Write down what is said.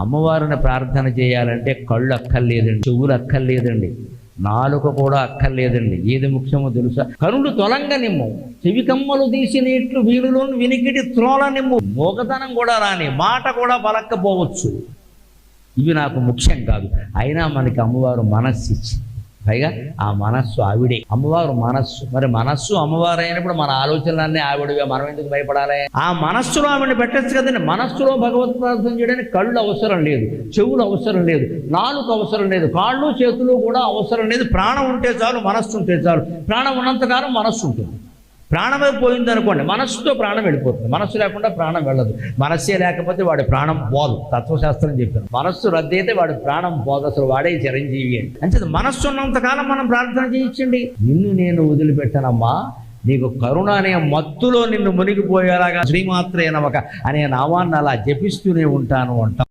అమ్మవారిని ప్రార్థన చేయాలంటే కళ్ళు అక్కర్లేదండి, చెవులు అక్కర్లేదండి, నాలుక కూడా అక్కర్లేదండి. ఏది ముఖ్యమో తెలుసా? కనులు తొలంగనిమ్ము, చెవి కమ్మలు తీసినట్లు వీలులోని వినికిడి త్రోలనిమ్ము, మోగతనం కూడా రాని, మాట కూడా పలక్కపోవచ్చు. ఇవి నాకు ముఖ్యం కాదు. అయినా మనకి అమ్మవారు మనస్సు ఇచ్చి, పైగా ఆ మనస్సు ఆవిడే. అమ్మవారు మనస్సు, మరి మనస్సు అమ్మవారు అయినప్పుడు మన ఆలోచనలన్నీ ఆవిడవే, మనం ఎందుకు భయపడాలి? ఆ మనస్సులో ఆవిడని పెట్టచ్చు కదండి. మనస్సులో భగవత్ ప్రార్థన చేయడానికి కళ్ళు అవసరం లేదు, చెవులు అవసరం లేదు, నాలుగు అవసరం లేదు, కాళ్ళు చేతులు కూడా అవసరం లేదు. ప్రాణం ఉంటే చాలు, మనస్సు ఉంటే చాలు. ప్రాణం ఉన్నంతకాలం మనస్సు ఉంటుంది. ప్రాణమే పోయింది అనుకోండి, మనస్సుతో ప్రాణం వెళ్ళిపోతుంది. మనస్సు లేకుండా ప్రాణం వెళ్ళదు. మనస్సే లేకపోతే వాడి ప్రాణం పోదు. తత్వశాస్త్రం చెప్పాను, మనస్సు రద్దయితే వాడి ప్రాణం పోదు. అసలు వాడే చిరంజీవి అంటే మనస్సు ఉన్నంతకాలం మనం ప్రార్థన చేయించండి. నిన్ను నేను వదిలిపెట్టనమ్మా, నీకు కరుణ అనే మత్తులో నిన్ను మునిగిపోయేలాగా శ్రీమాత్రే నమః అనే నామాన్ని అలా జపిస్తూనే ఉంటాను అంటాం.